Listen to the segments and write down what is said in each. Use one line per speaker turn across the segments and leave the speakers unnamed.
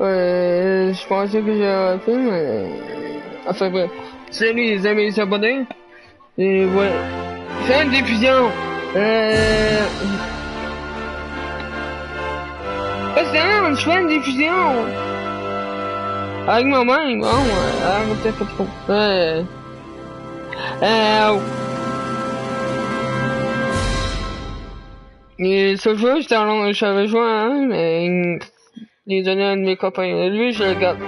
Je pensais que j'aurais fait, mais... Enfin bref. Salut les amis et les abonnés. Et ouais. Fin de diffusion. Je fais une diffusion. Avec moi-même, bon, peut-être pas trop. Et ce jeu, j'avais joué à un, mais il est donné à un de mes copains. Et lui, je le garde.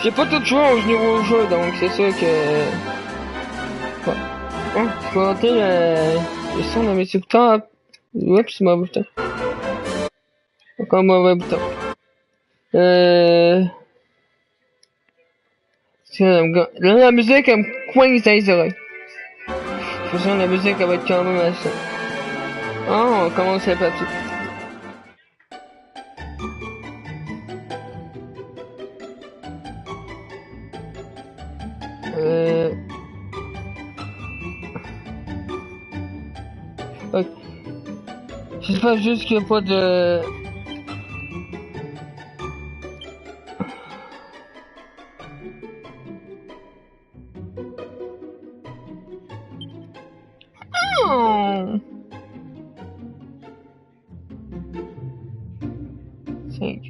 J'ai pas tout joué au nouveau jeu, donc c'est sûr que... Ouais. Bon, je vais monter le son de mes écouteurs. Oups, c'est mauvais bouton. Encore mauvais bouton. Là, la musique, elle me coince dans les oreilles. De toute façon, la musique, elle va être quand même assez. Ah, on commence la partie. Ok. J'espère juste qu'il n'y a pas de... Oh! 5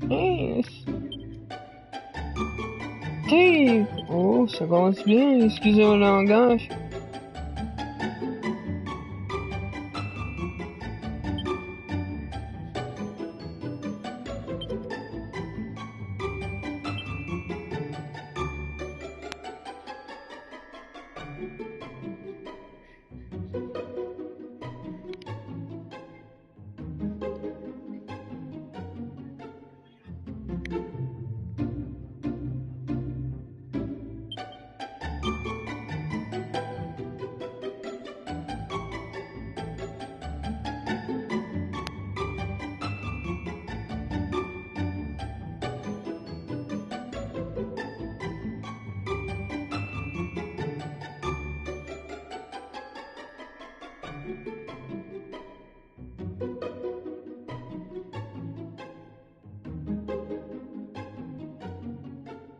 Oh, ça commence bien, excusez mon langage.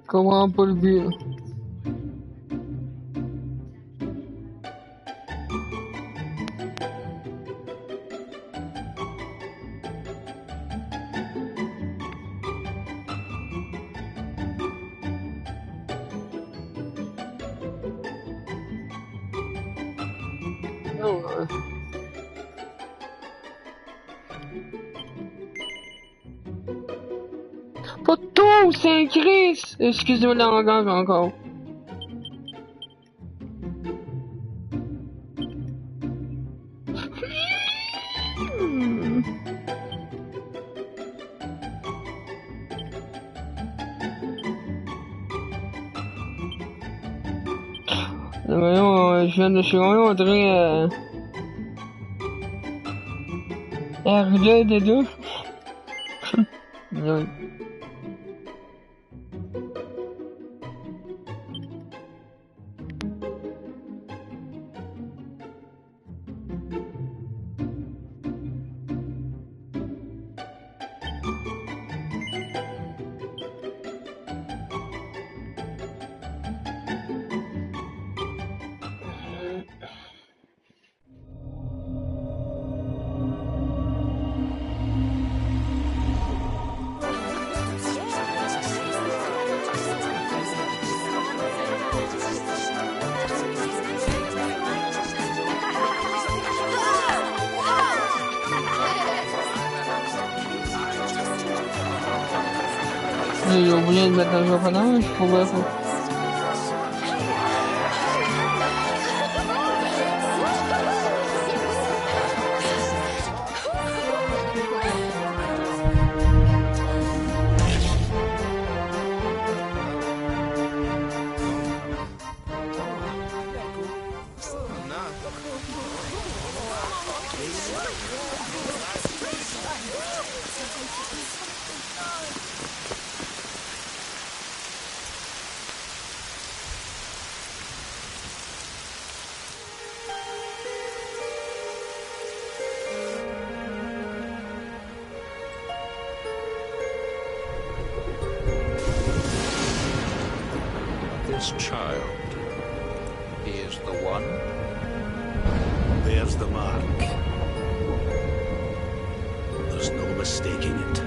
Comment pas le but? Non, pas tout, c'est un Chris! Excusez-moi le langage encore. Voyons, je viens de chez moi, on dirait R2 des deux. Oui. J'ai oublié de mettre un japonais, je pourrais pas.
this child. He is the one. There's the mark. There's no mistaking it.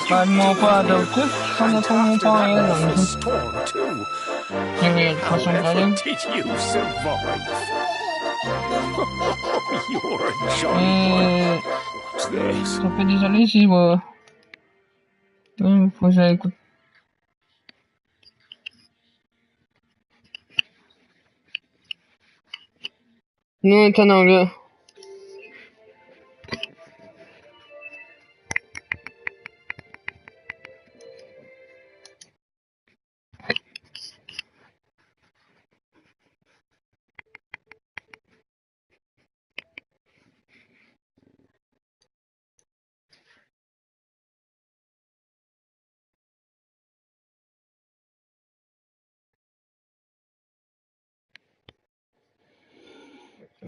Vraiment pas adoptif, sans attendre mon père. Il y a de façon d'aller. Ça fait désolé si faut que j'écoute. Non, est en anglais.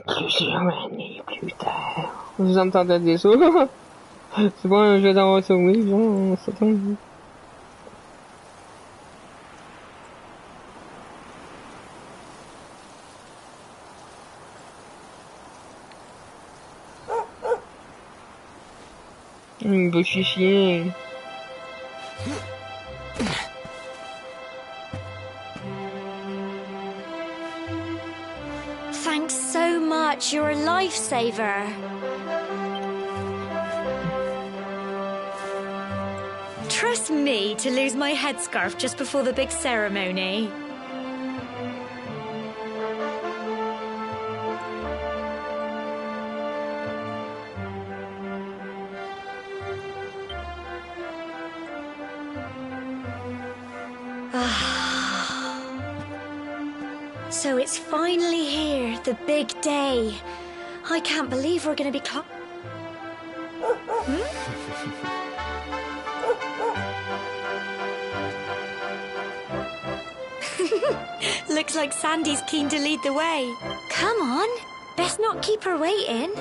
Je suis revenu plus tard. Vous entendez des sauts. C'est bon, un jeu d'aventure, oui, bon, on s'attend. Beau chien.
Thanks so much, you're a lifesaver. Trust me to lose my headscarf just before the big ceremony. So it's finally here, the big day. I can't believe we're going to be Looks like Sandy's keen to lead the way. Come on, best not keep her waiting.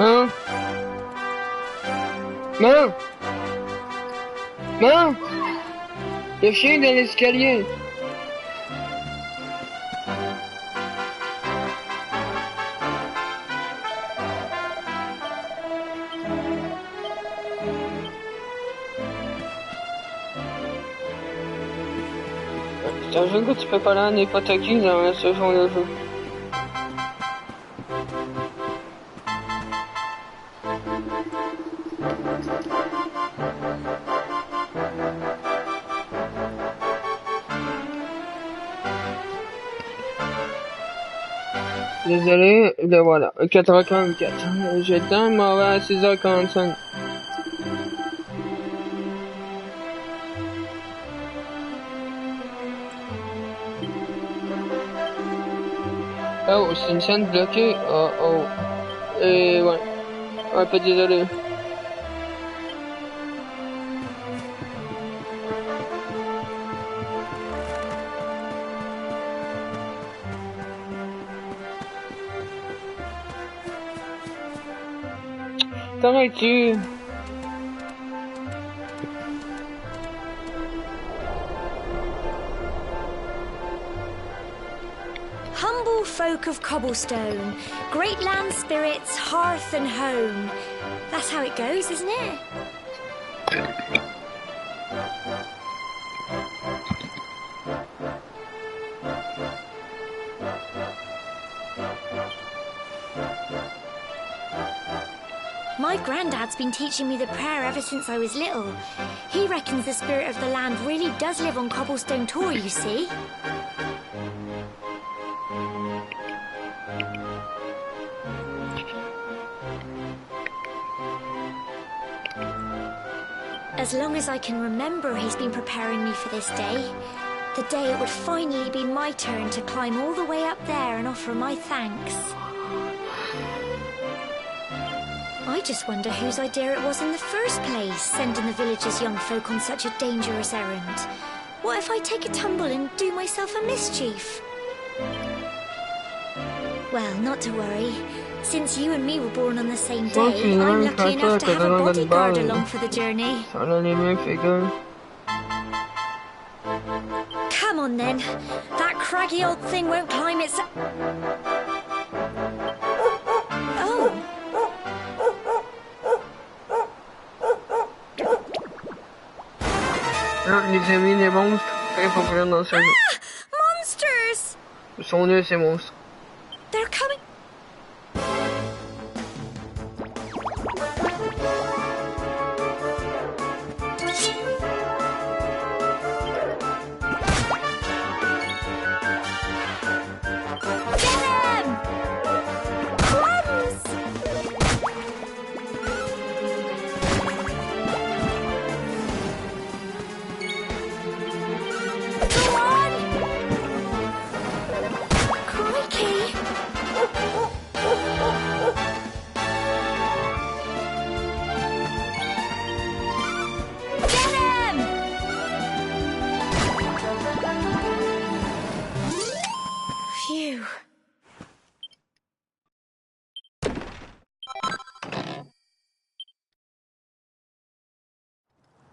Hein? Non! Non! Le chien dans l'escalier! C'est un jeu que tu peux pas aller à n'importe qui dans ce genre de jeu. Désolé, le voilà, 4h44. J'ai le temps, m'en va à 6h45. Oh, c'est une chaîne bloquée. Oh, oh. Et ouais, un peu désolé. T'arrêtes-tu?
Humble folk of cobblestone, great land spirits, hearth and home. That's how it goes, isn't it? My granddad's been teaching me the prayer ever since I was little. He reckons the spirit of the land really does live on Cobblestone Tor, you see. As long as I can remember, he's been preparing me for this day. The day it would finally be my turn to climb all the way up there and offer my thanks. I just wonder whose idea it was in the first place, sending the villagers' young folk on such a dangerous errand. What if I take a tumble and do myself a mischief? Well, not to worry. Since you and me were born on the same day, I'm lucky enough to have a bodyguard along for the journey. Come on then. That craggy old thing won't climb itself. Oh.
Ah, les amis, les monstres, très populaire dans ce jeu.
Monsters!
Son nœud, c'est monstre.
They're coming.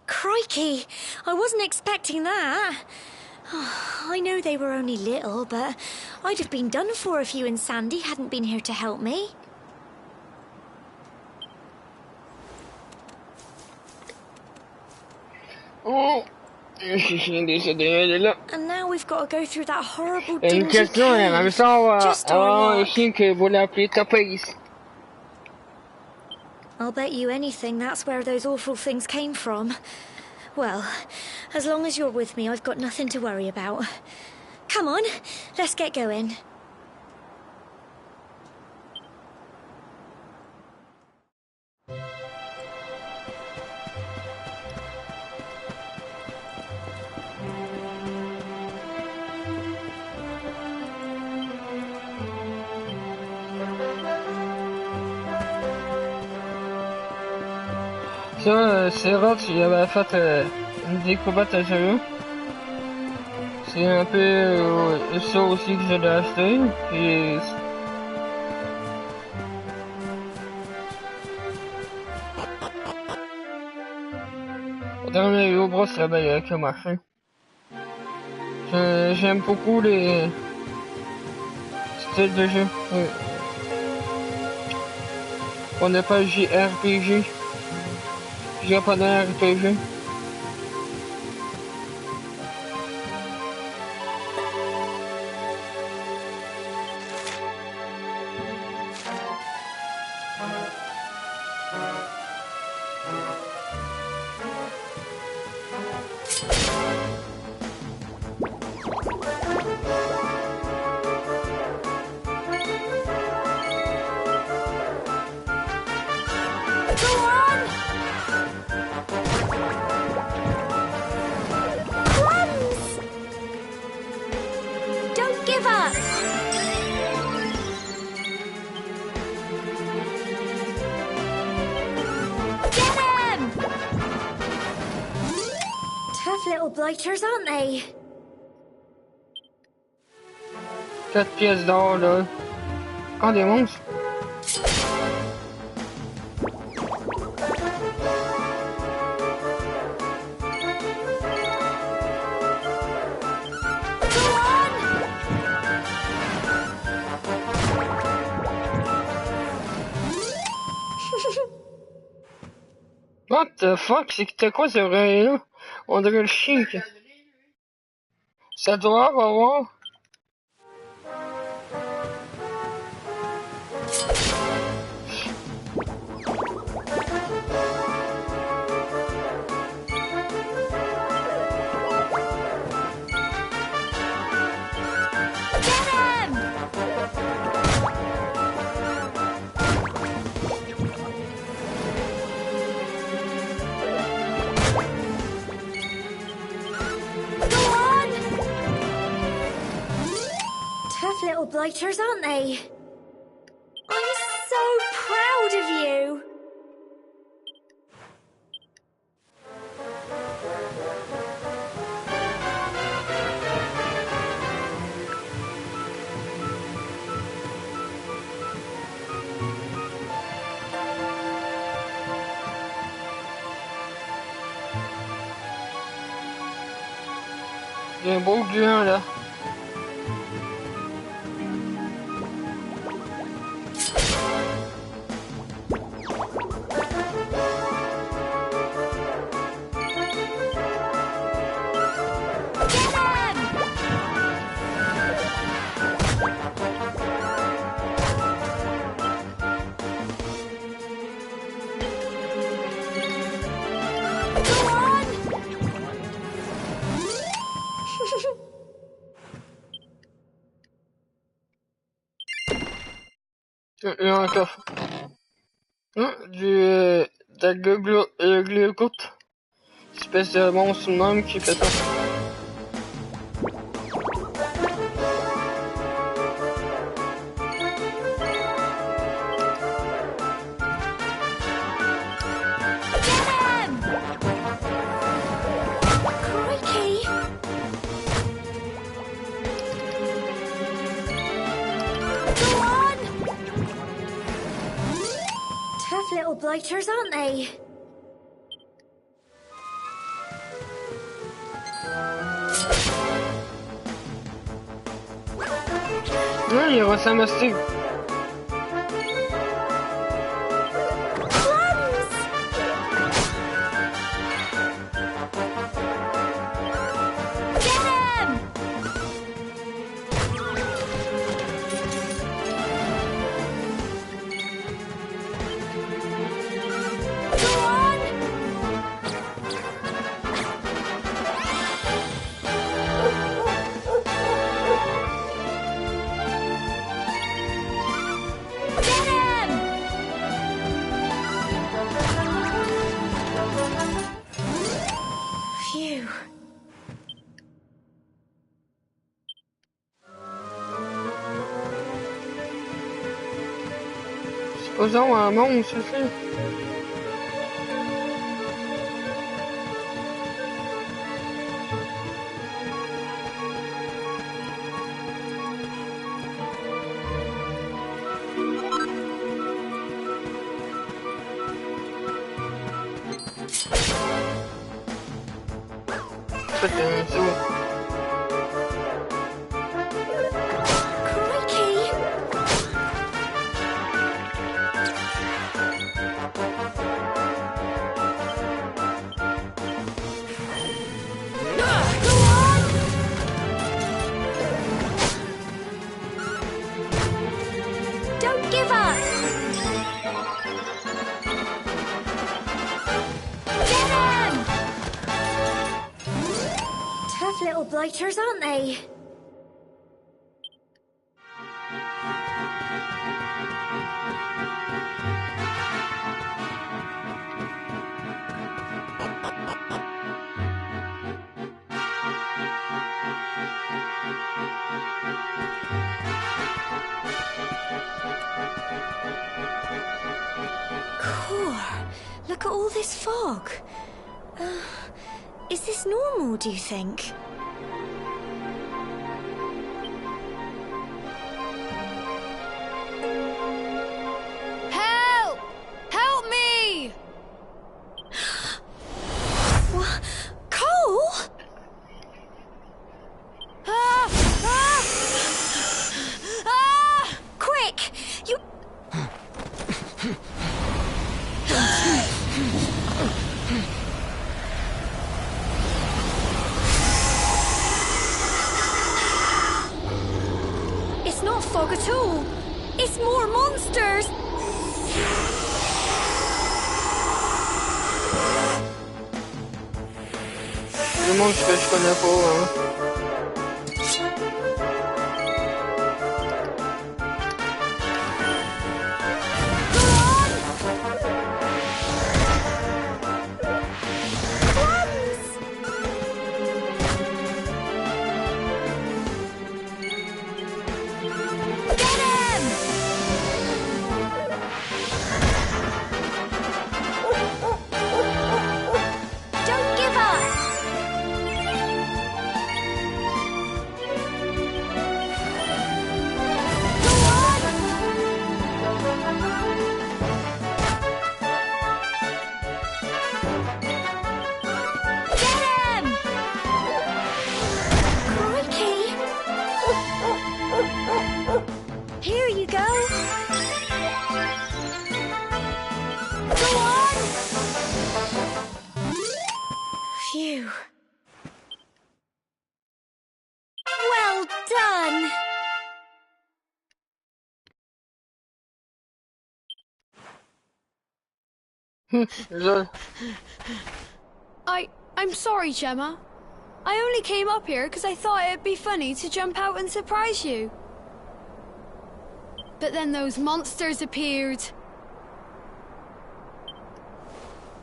Crikey, I wasn't expecting that. Oh, I know they were only little, but I'd have been done for if you and Sandy hadn't been here to help me.
Oh, je suis décédé, elle est là.
And now we've got to go through that horrible
Une
dingy
question, elle aimerait
cave.
savoir
Just our
avant
luck.
aussi que vous l'appelez Tapace.
I'll bet you anything that's where those awful things came from. Well, as long as you're with me, I've got nothing to worry about. Come on, let's get going.
Ça, c'est rare qu'il avait fait une découverte à ce jeu. C'est un peu ça aussi que j'ai acheté. Puis le dernier au bras, c'est bien qui a marché. J'aime beaucoup les styles de jeu. On appelle JRPG. Japonais RPG.
Don't give up! Get him! Tough little blighters, aren't they?
4 pièces d'or, là. Encore des monstres. What the fuck, c'était quoi ce oreille-là? On dirait le chien. Ça doit avoir.
Tough little blighters, aren't they? I'm so proud of you!
Il y a un beau gluant là. Il y a un coffre. De la glucote. Espèce de monstre même qui fait ça.
Tough little blighters, aren't they?
Il ressemble à Steve.
Phew.
Supposons un monstre ici. Peut-être un zoo.
Don't give up! Get him! Tough little blighters, aren't they? Look at all this fog. Is this normal, do you think?
Help! Help me!
What? Cole?
Ah! Ah! Ah!
Quick! You... It's not fog at all. It's more monsters.
Le monstre que je connais pas, hein.
Here you go.
Go on!
Phew. Well done.
Je...
I'm sorry, Gemma. I only came up here because I thought it'd be funny to jump out and surprise you. But then those monsters appeared.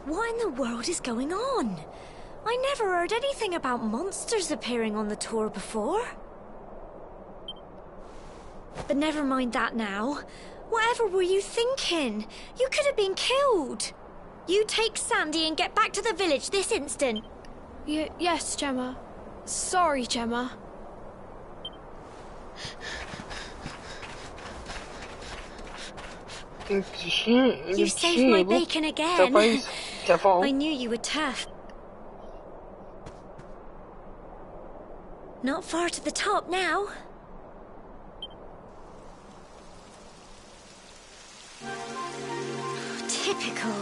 What in the world is going on? I never heard anything about monsters appearing on the tour before. But never mind that now. Whatever were you thinking? You could have been killed. You take Sandy and get back to the village this instant.
Yes, Gemma. Sorry, Gemma.
You saved my bacon again. I knew you were tough. Not far to the top now. Typical.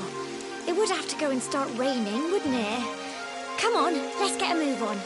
It would have to go and start raining, wouldn't it? Come on, let's get a move on.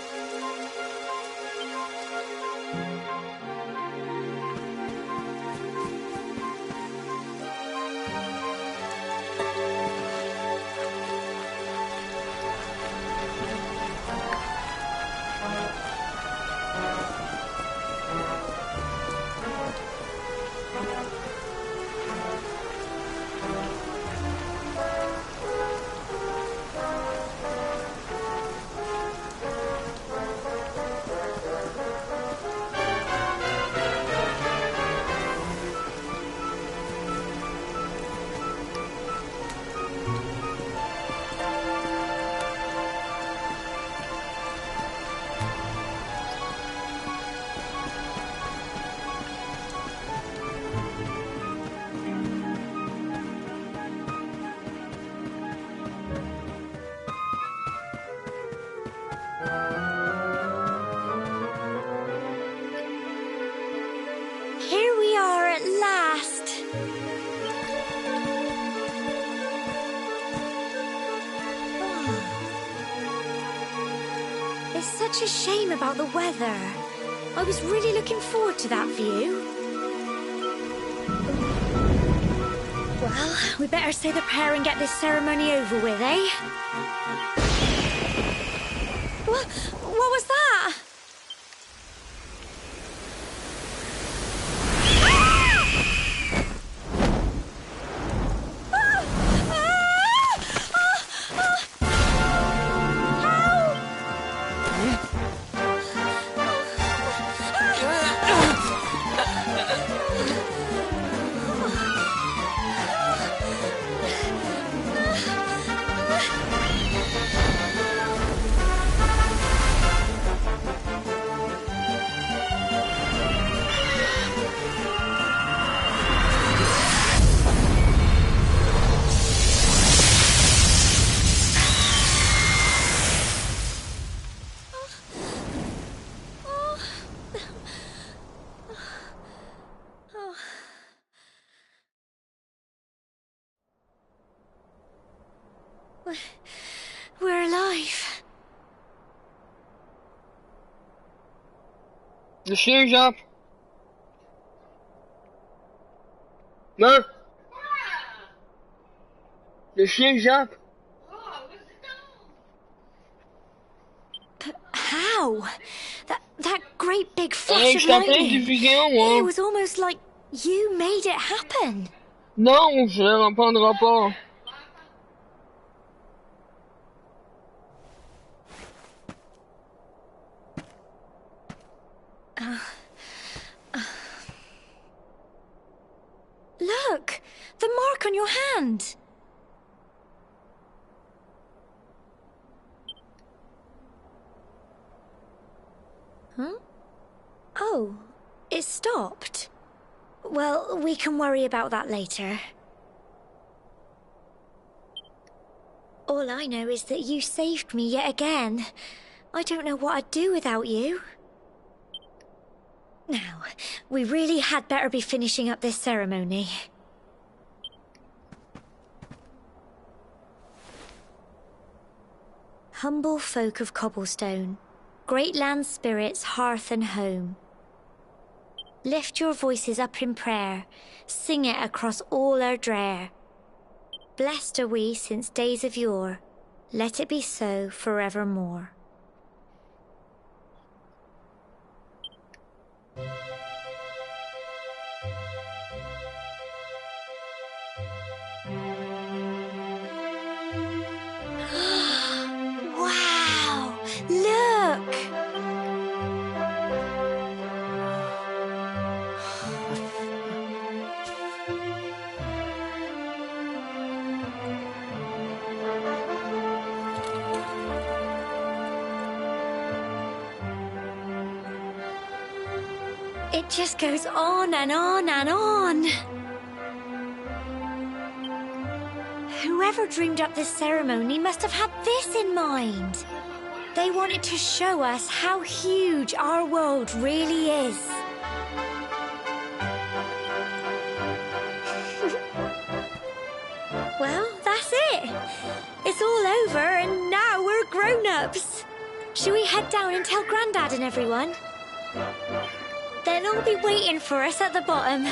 Here we are at last. Oh. It's such a shame about the weather. I was really looking forward to that view. Well, we better say the prayer and get this ceremony over with, eh? What was that?
Le chien jappe. Non. Le chien jappe.
How? That great big flash
Hey,
of
je t'appelle du
lightning.
vidéo,
It
moi.
was almost like you made it happen.
Non, je ne répondrai pas.
Look, the mark on your hand. Huh? Oh, it stopped. Well, we can worry about that later. All I know is that you saved me yet again. I don't know what I'd do without you. Now, we really had better be finishing up this ceremony. Humble folk of cobblestone, great land spirits, hearth and home. Lift your voices up in prayer, sing it across all our drear. Blessed are we since days of yore, let it be so forevermore. Wow! Look! It just goes on and on and on. Whoever dreamed up this ceremony must have had this in mind. They wanted to show us how huge our world really is. Well, that's it. It's all over and now we're grown-ups. Shall we head down and tell Grandad and everyone? They'll all be waiting for us at the bottom.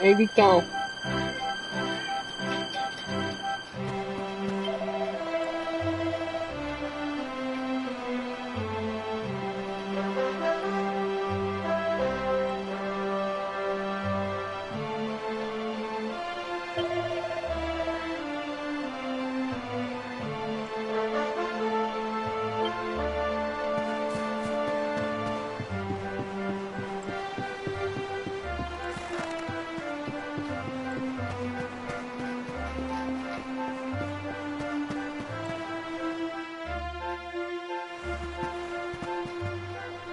Évitons.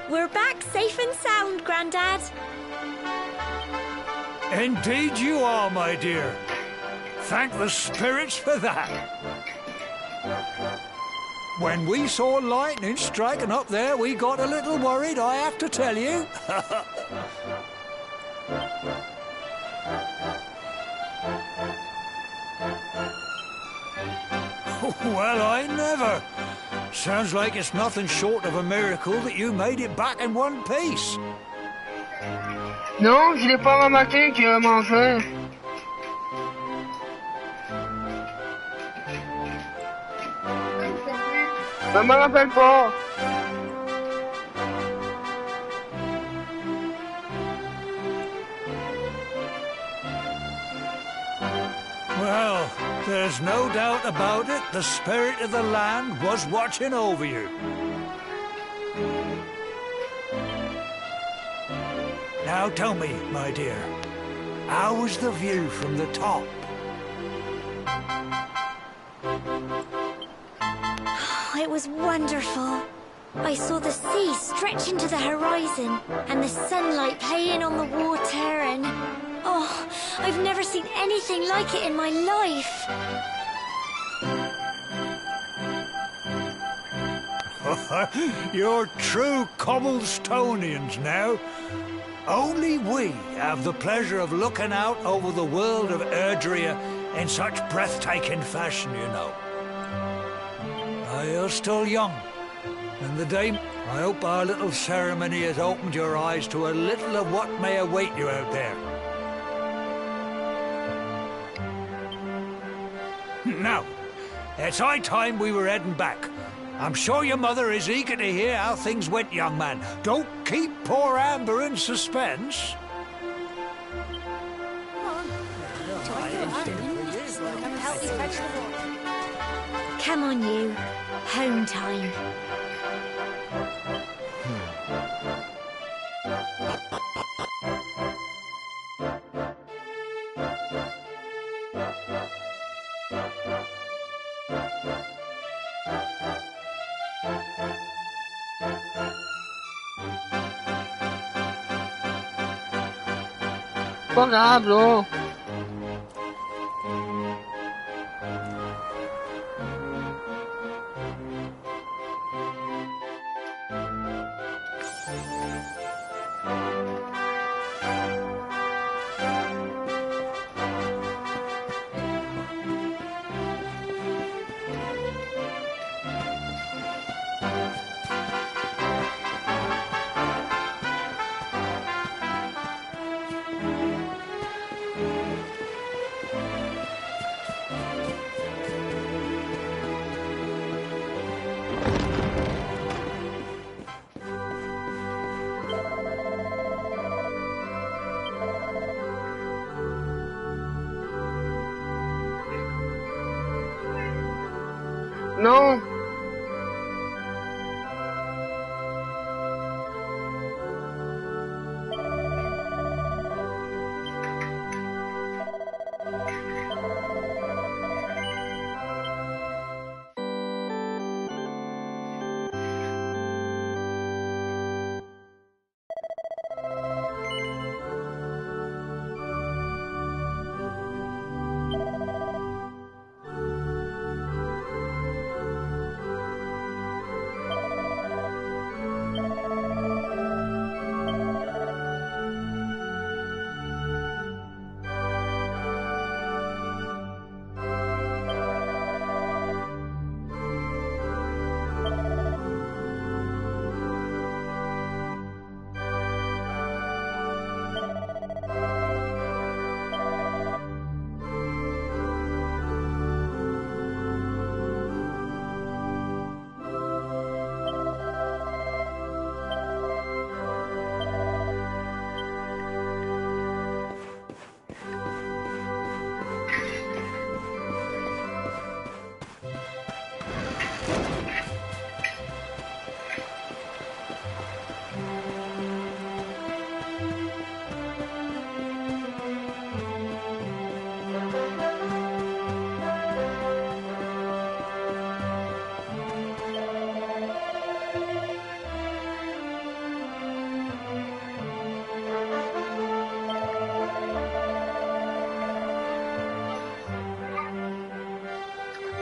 We're back safe and sound, Grandad.
Indeed you are, my dear. Thank the spirits for that. When we saw lightning striking up there, we got a little worried, I have to tell you. Well, I never. Sounds like it's nothing short of a miracle that you made it back in one piece.
Non, je l'ai pas remarqué qu'il a mangé. Je me rappelle pas.
Well, there's no doubt about it. The spirit of the land was watching over you. Now tell me, my dear, how was the view from the top?
It was wonderful. I saw the sea stretch into the horizon and the sunlight playing on the water and... Oh, I've never seen anything like it in my life.
You're true Cobblestonians now. Only we have the pleasure of looking out over the world of Erdrea in such breathtaking fashion, you know. You're still young, and the day... I hope our little ceremony has opened your eyes to a little of what may await you out there. Now, it's high time we were heading back. I'm sure your mother is eager to hear how things went, young man. Don't keep poor Amber in suspense.
Come on, you. Home time.
Pas grave, là. Non.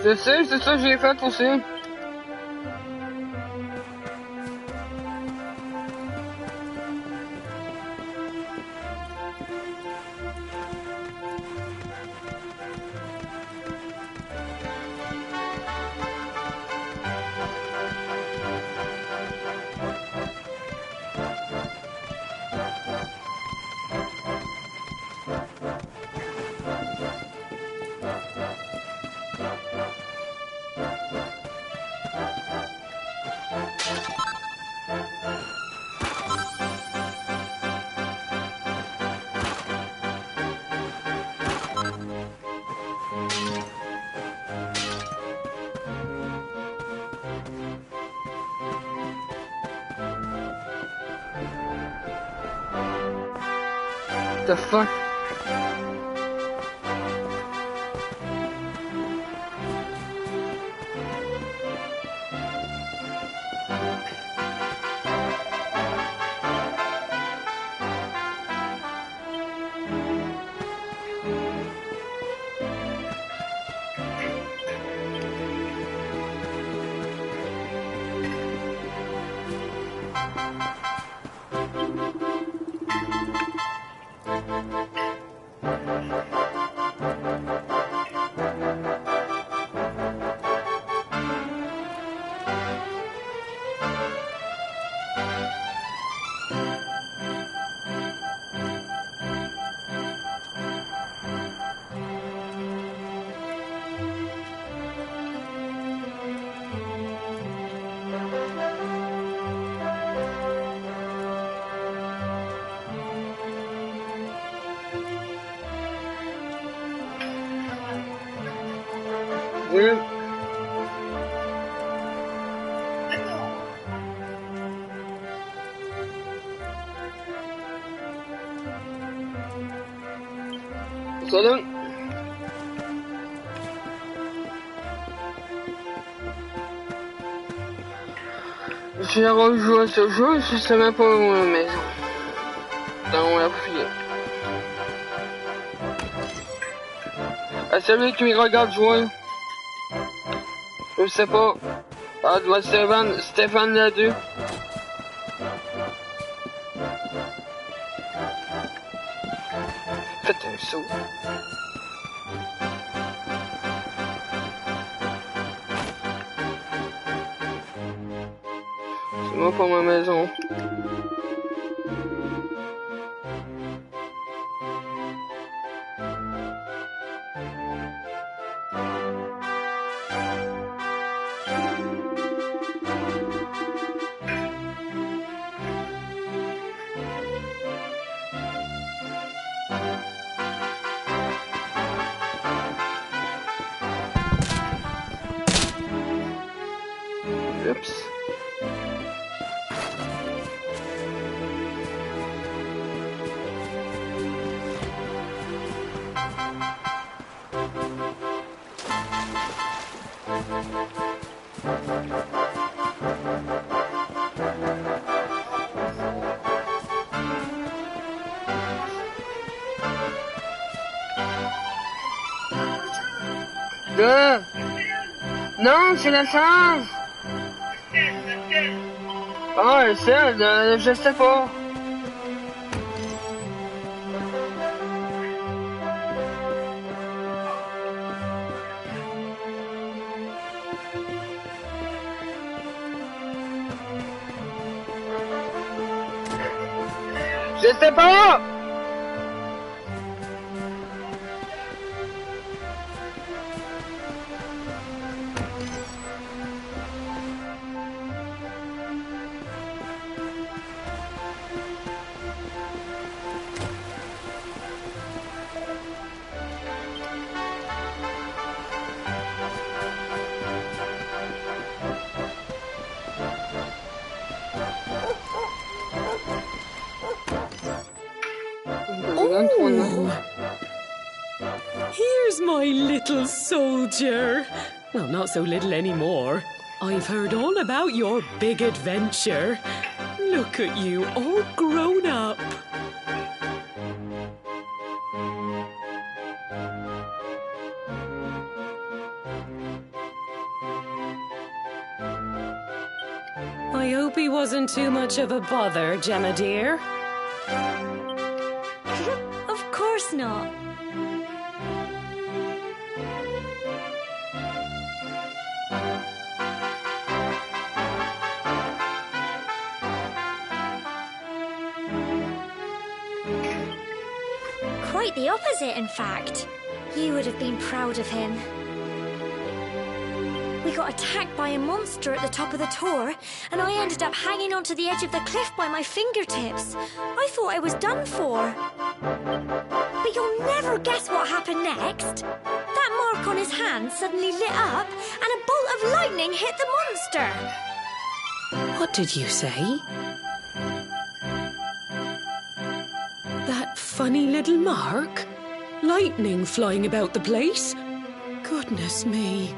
Je sais, c'est ça que j'ai fait aussi. The fuck? Oui. Salut. J'ai rejoué à ce jeu, je sais même pas où est ma maison. Dans la fouille. Ah, celui qui me regarde jouer. Je sais pas. Ah, doit Stéphane là-dessus. Faites un saut. C'est moi pour ma maison. Oups. Deux. Non, c'est la change. Ah, je sais pas. Je sais pas.
Oh, here's my little soldier. Well, not so little anymore. I've heard all about your big adventure. Look at you, all grown up. I hope he wasn't too much of a bother, Gemma dear.
Of course not. Quite the opposite, in fact. You would have been proud of him. We got attacked by a monster at the top of the tower, and I ended up hanging onto the edge of the cliff by my fingertips. I thought I was done for. But you'll never guess what happened next. That mark on his hand suddenly lit up, and a bolt of lightning hit the monster.
What did you say? That funny little mark? Lightning flying about the place? Goodness me.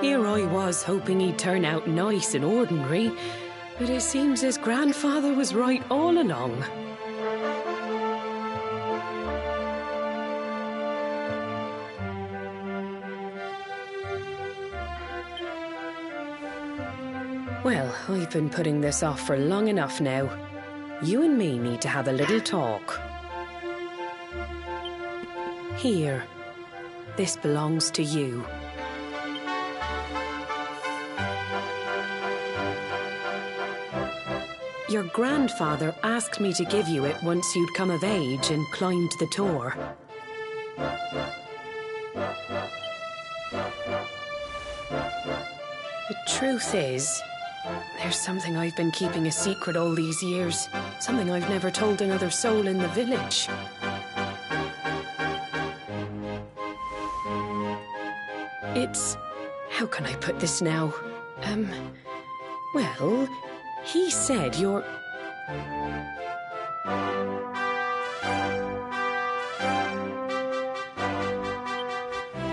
Here I was hoping he'd turn out nice and ordinary, but it seems his grandfather was right all along. Well, I've been putting this off for long enough now. You and me need to have a little talk. Here. This belongs to you. Your grandfather asked me to give you it once you'd come of age and climbed the tower. The truth is, there's something I've been keeping a secret all these years. Something I've never told another soul in the village. It's... how can I put this now? Well, he said you're...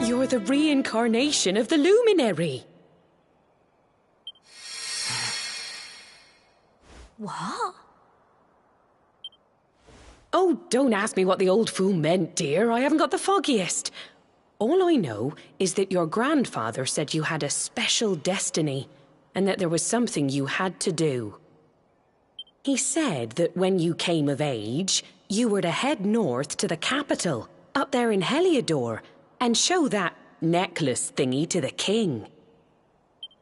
You're the reincarnation of the luminary.
What?
Oh, don't ask me what the old fool meant, dear. I haven't got the foggiest. All I know is that your grandfather said you had a special destiny, and that there was something you had to do. He said that when you came of age, you were to head north to the capital, up there in Heliodor, and show that necklace thingy to the king.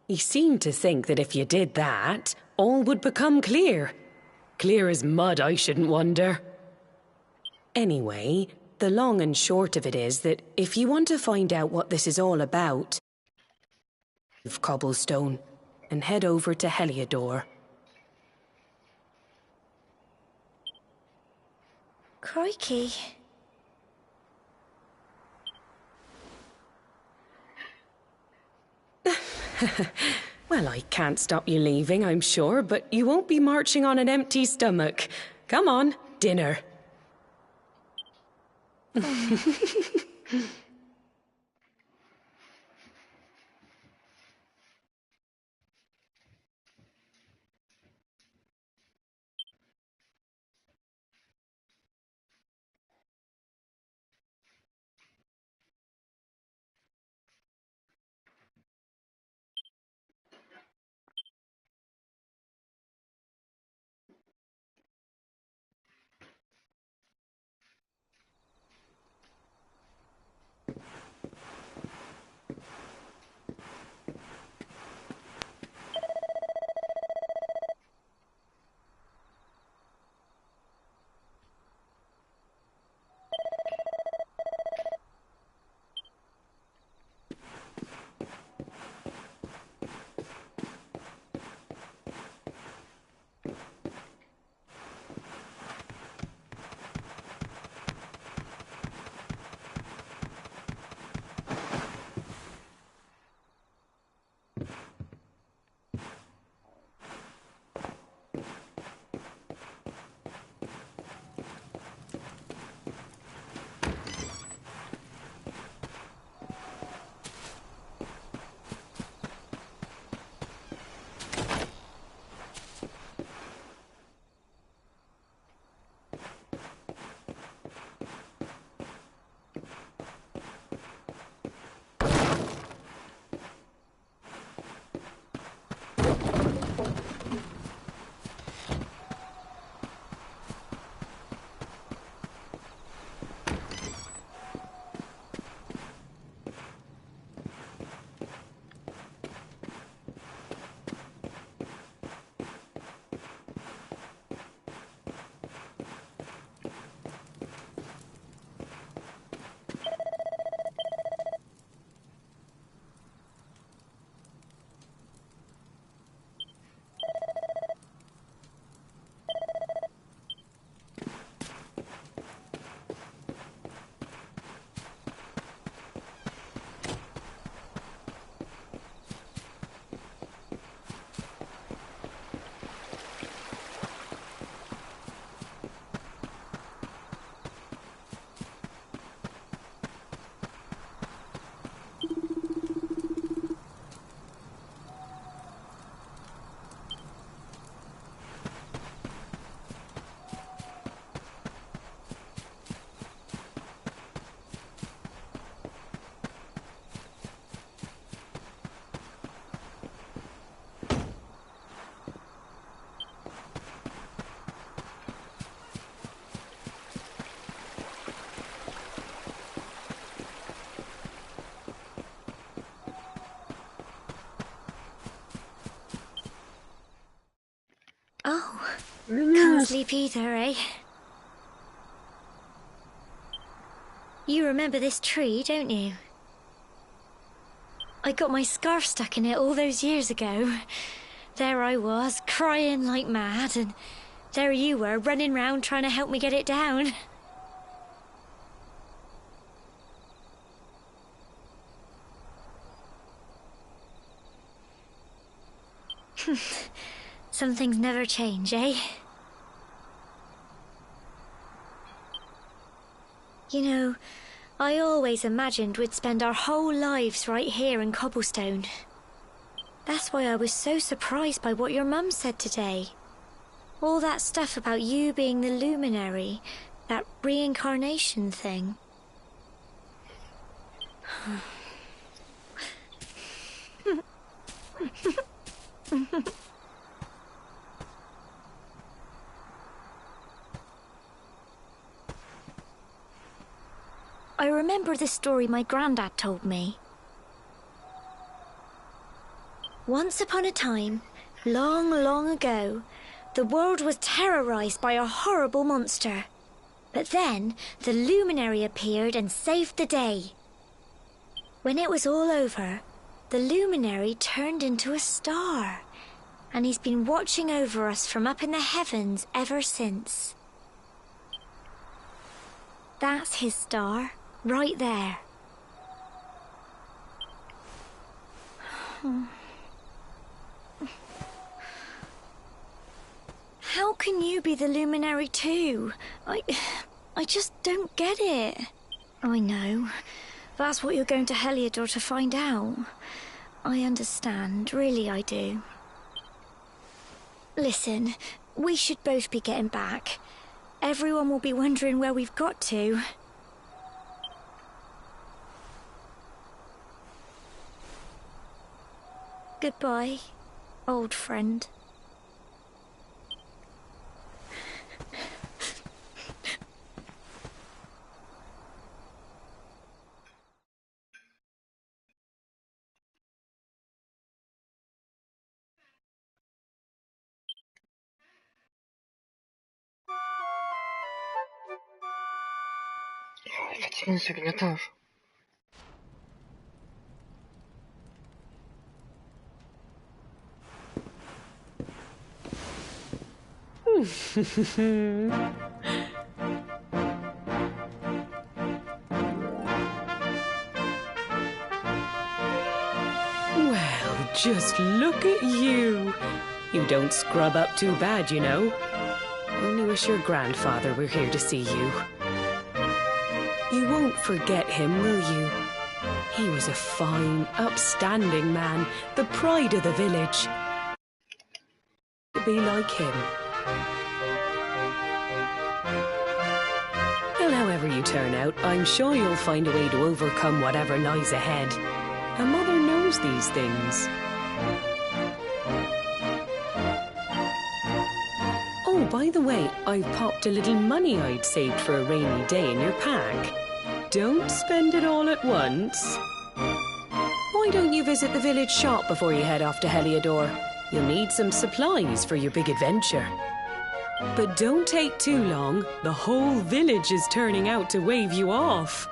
He seemed to think that if you did that, all would become clear. Clear as mud, I shouldn't wonder. Anyway, the long and short of it is that if you want to find out what this is all about, leave Cobblestone and head over to Heliodor.
Crikey.
Well, I can't stop you leaving, I'm sure, but you won't be marching on an empty stomach. Come on, dinner.
Can't sleep either, eh? You remember this tree, don't you? I got my scarf stuck in it all those years ago. There I was, crying like mad, and there you were, running round trying to help me get it down. Some things never change, eh? You know, I always imagined we'd spend our whole lives right here in Cobblestone. That's why I was so surprised by what your mum said today. All that stuff about you being the luminary, that reincarnation thing. I remember the story my granddad told me. Once upon a time, long, long ago, the world was terrorized by a horrible monster. But then, the luminary appeared and saved the day. When it was all over, the luminary turned into a star, and he's been watching over us from up in the heavens ever since. That's his star, right there. How can you be the luminary too? I just don't get it. I know. That's what you're going to Heliodor to find out. I understand, really I do. Listen, we should both be getting back. Everyone will be wondering where we've got to. Goodbye, old friend.
Fatigant ce grignotage.
Well, just look at you. You don't scrub up too bad, you know. Only wish your grandfather were here to see you. You won't forget him, will you? He was a fine, upstanding man, the pride of the village. To be like him. Well, however you turn out, I'm sure you'll find a way to overcome whatever lies ahead. A mother knows these things. Oh, by the way, I've popped a little money I'd saved for a rainy day in your pack. Don't spend it all at once. Why don't you visit the village shop before you head off to Heliodor? You'll need some supplies for your big adventure. But don't take too long. The whole village is turning out to wave you off.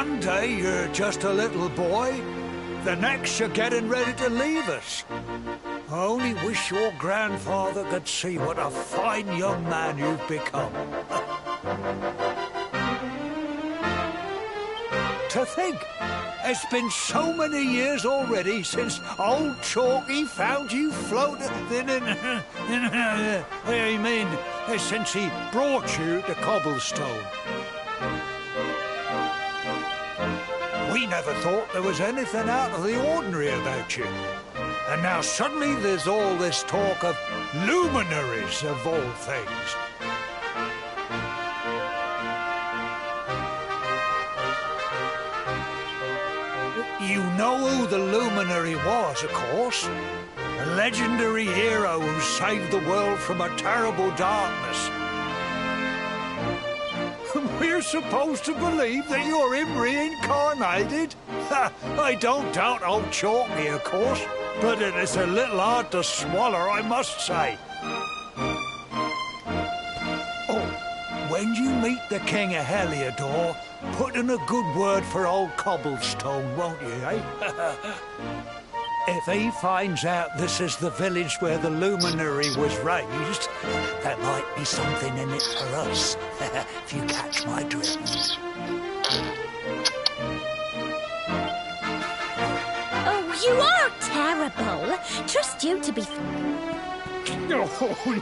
One day you're just a little boy, the next you're getting ready to leave us. I only wish your grandfather could see what a fine young man you've become. To think, it's been so many years already since old Chalky found you floating since he brought you to Cobblestone. We never thought there was anything out of the ordinary about you. And now suddenly there's all this talk of luminaries of all things. You know who the luminary was, of course. A legendary hero who saved the world from a terrible darkness. We're supposed to believe that you're him reincarnated? I don't doubt old Chalky, of course, but it is a little hard to swallow, I must say. Oh, when you meet the King of Heliodor, put in a good word for old Cobblestone, won't you, eh? If he finds out this is the village where the luminary was raised, there might be something in it for us, if you catch my drift.
Oh, you are terrible. Trust you to be...
Oh,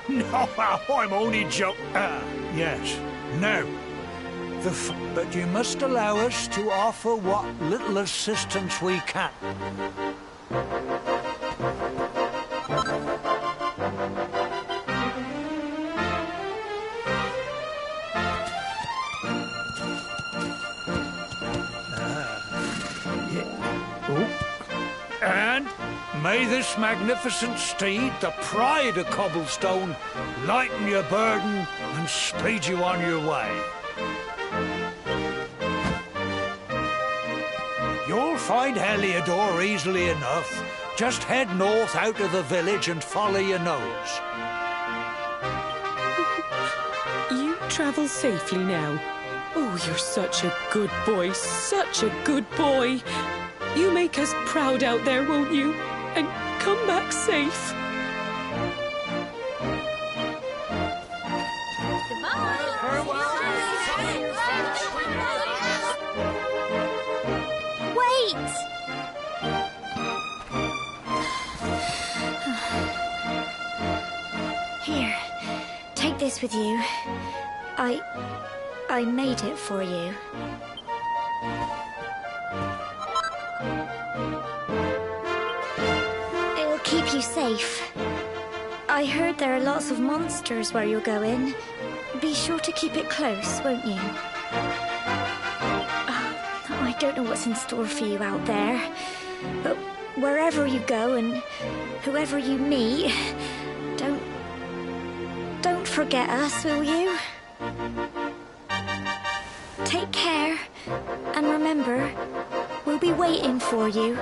no, I'm only joking. Yes, no. But you must allow us to offer what little assistance we can. And may this magnificent steed, the pride of Cobblestone, lighten your burden and speed you on your way. You'll find Heliodor easily enough. Just head north out of the village and follow your nose.
You travel safely now. Oh, you're such a good boy, such a good boy. You make us proud out there, won't you? And come back safe.
Wait! Here, take this with you. I made it for you. It'll keep you safe. I heard there are lots of monsters where you're going. Be sure to keep it close, won't you? I don't know what's in store for you out there, but wherever you go and whoever you meet, don't forget us, will you? Take care, and remember, we'll be waiting for you.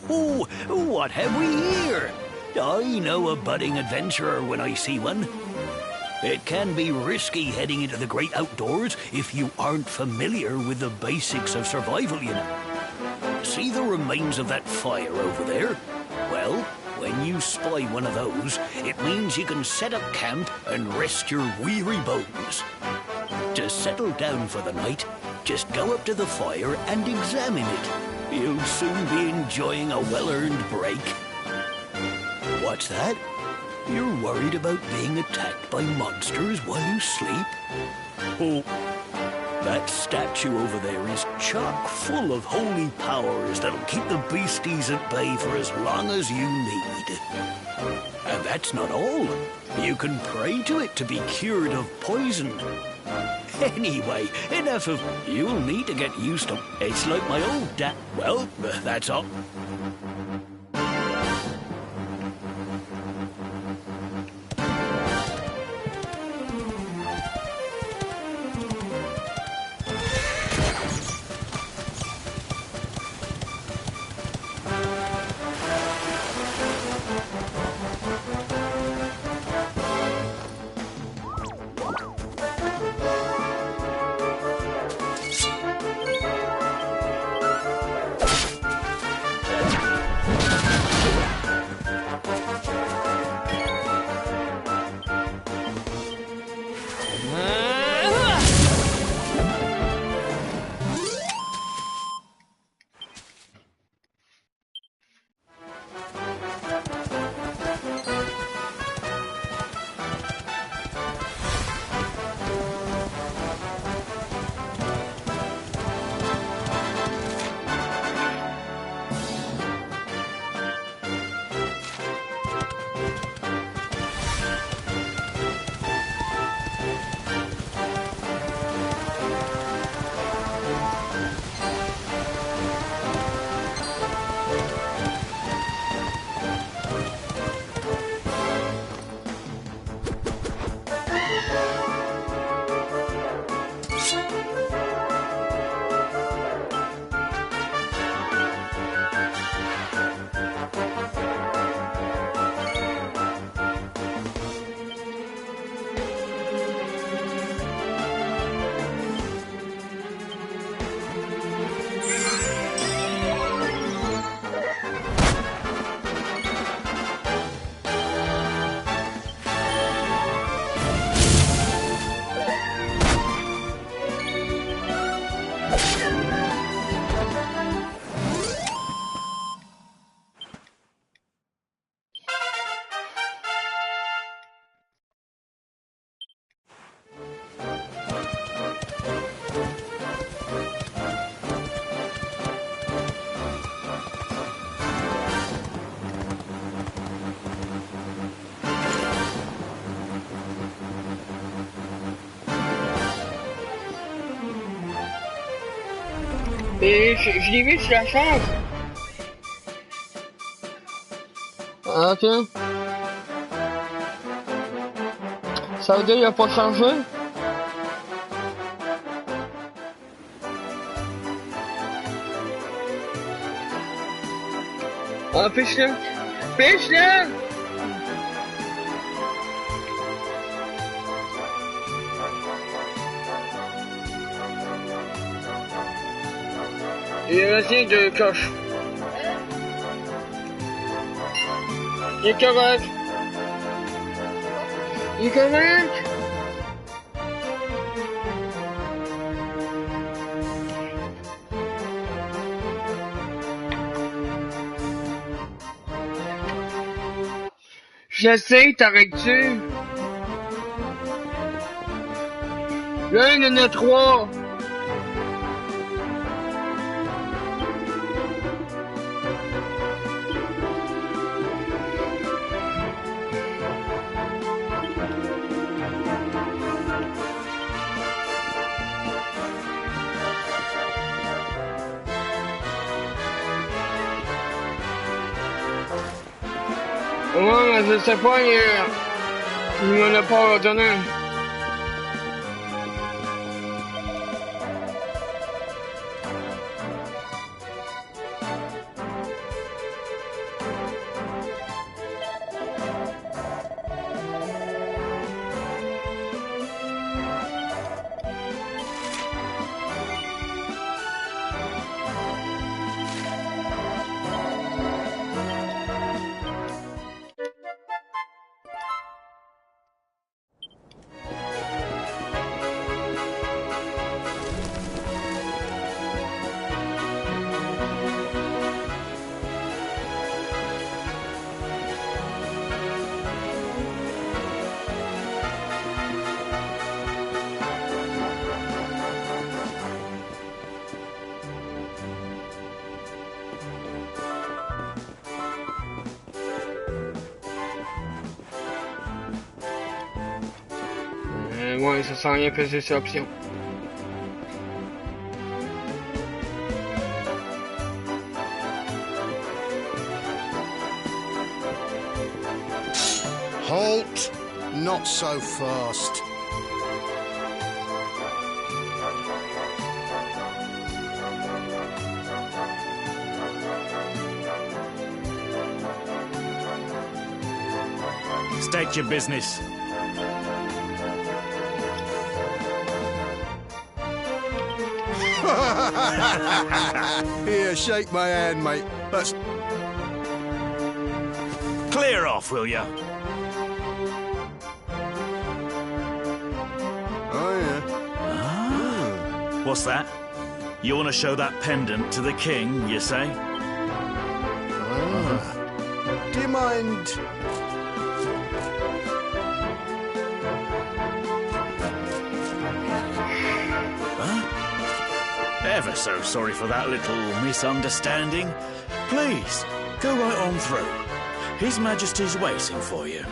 Oh, what have we here? I know a budding adventurer when I see one. It can be risky heading into the great outdoors if you aren't familiar with the basics of survival, you know. See the remains of that fire over there? Well, when you spy one of those, it means you can set up camp and rest your weary bones. To settle down for the night, just go up to the fire and examine it. You'll soon be enjoying a well-earned break. What's that? You're worried about being attacked by monsters while you sleep? Oh, that statue over there is chock full of holy powers that'll keep the beasties at bay for as long as you need. And that's not all. You can pray to it to be cured of poison. Anyway, enough of... You'll need to get used to... It's like my old dad... Well, that's all.
Et je l'ai vu sur la change. Ah, ok. Ça veut dire qu'il a pas changé? Ah, pêche-le! Pêche-le! Il est resté de coche. Il est correct. Il est correct. J'essaie, t'arrêtes-tu? Là, il y en a 3. Ouais, mais je sais pas, il m'en a pas donné. ouais, ça sent rien peser sur option.
Halt! Not so fast.
State your business.
Here, shake my hand, mate. That's...
Clear off, will ya?
Oh, yeah.
What's that? You want to show that pendant to the king, you say?
Do you mind...
Ever so sorry for that little misunderstanding. Please, go right on through. His Majesty's waiting for you.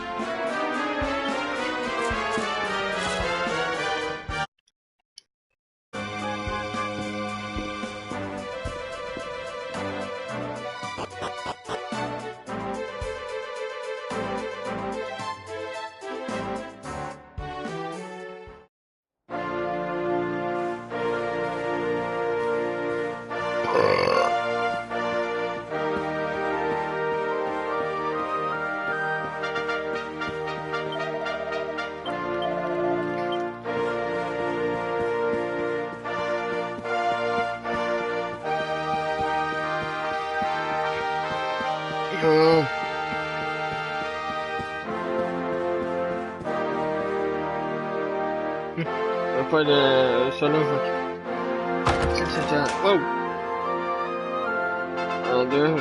Pas de Salut. Ça c'est déjà... Wow! Un, deux...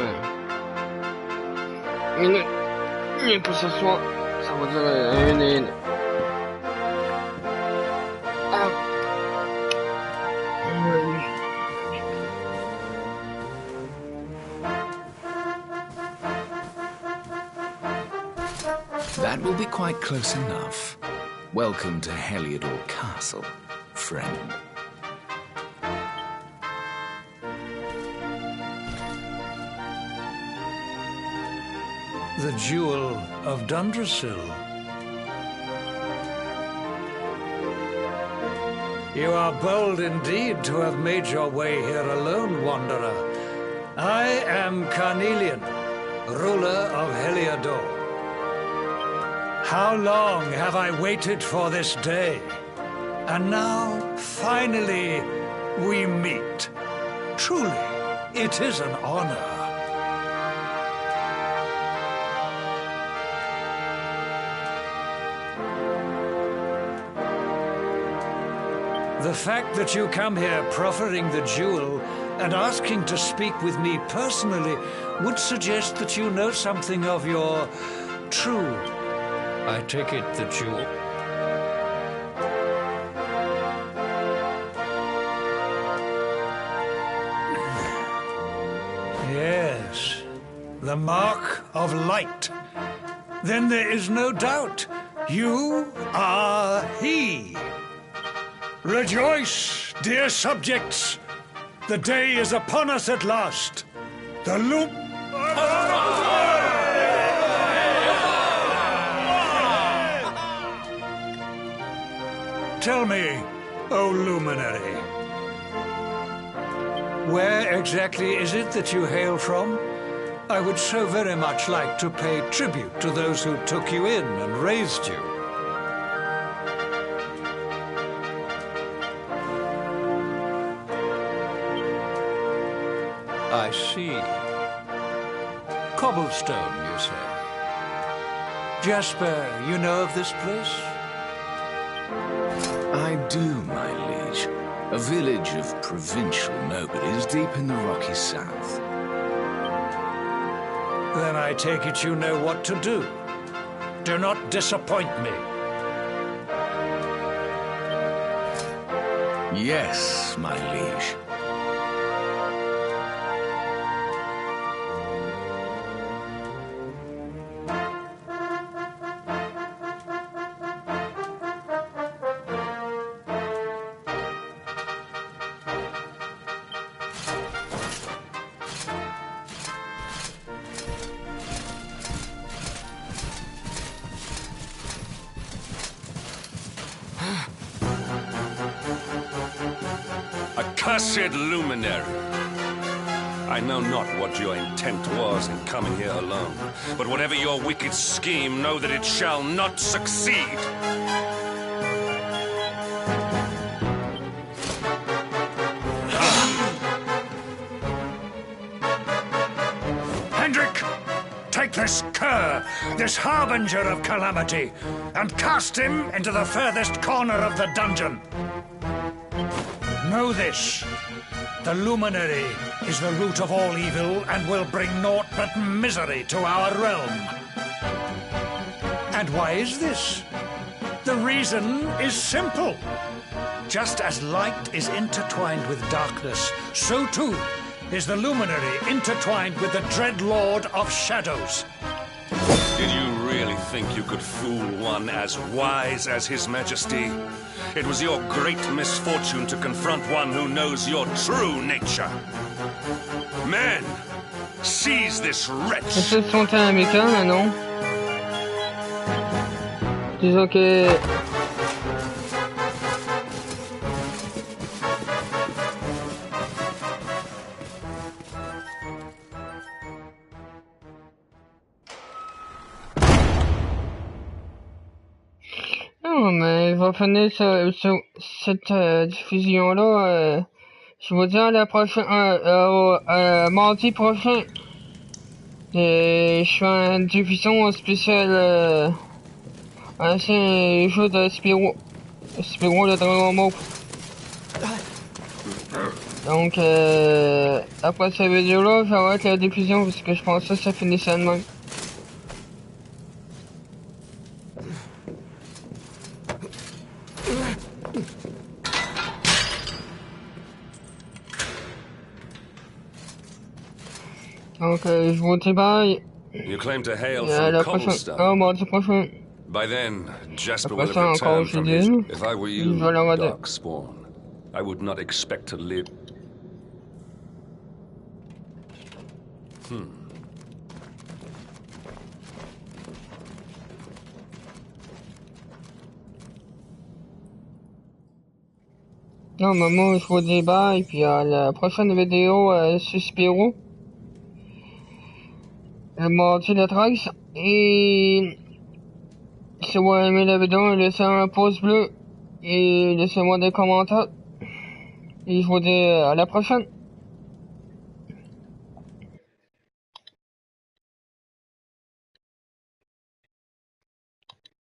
Minute. Et pour ce soir, ça va dire une et une. Ah!
That will be quite close enough. Welcome to Heliodor Castle, friend.
The Jewel of Dundrasil. You are bold indeed to have made your way here alone, wanderer. I am Carnelian, ruler of Heliodor. How long have I waited for this day? And now, finally, we meet. Truly, it is an honor. The fact that you come here proffering the jewel and asking to speak with me personally would suggest that you know something of your true... I take it the jewel. Yes, the mark of light. Then there is no doubt. You are he. Rejoice, dear subjects. The day is upon us at last. The loop... Tell me, O luminary, where exactly is it that you hail from? I would so very much like to pay tribute to those who took you in and raised you. I see. Cobblestone, you say? Jasper, you know of this place?
I do, my liege. A village of provincial nobles deep in the rocky south.
Then I take it you know what to do. Do not disappoint me.
Yes, my liege.
Accursed luminary! I know not what your intent was in coming here alone, but whatever your wicked scheme, know that it shall not succeed!
Hendrik! Take this cur, this harbinger of calamity, and cast him into the furthest corner of the dungeon. Know this. The luminary is the root of all evil and will bring naught but misery to our realm. And why is this? The reason is simple. Just as light is intertwined with darkness, so too is the luminary intertwined with the dread lord of shadows.
Did you really think you could fool one as wise as His Majesty? It was your great misfortune to confront one who knows your true nature. Men, seize this wretch!
Est-ce que sont américains maintenant? Disons que... Non, mais il va finir cette diffusion-là. Je vous dis à la prochaine, mardi prochain. Et je fais une diffusion spéciale ancien jeu de Spyro le Dragon Ball. Donc après cette vidéo-là, ça va être la diffusion parce que je pense que ça finissait de même. Donc je vous dis bye.
You claim to hail
À la
from
prochaine.
cobblestone.
Mardi prochain.
By then, Jasper
Après
would
ça,
have
encore
returned from
vidéo.
his... If I were you,
Je vais la regarder.
Darkspawn, I would not expect to live...
Non, mais moi, je vous dis bye, et puis à la prochaine vidéo sur Spyro. Le mardi le 13. Et si vous avez aimé la vidéo, laissez un pouce bleu et laissez-moi des commentaires. Et je vous dis à la prochaine.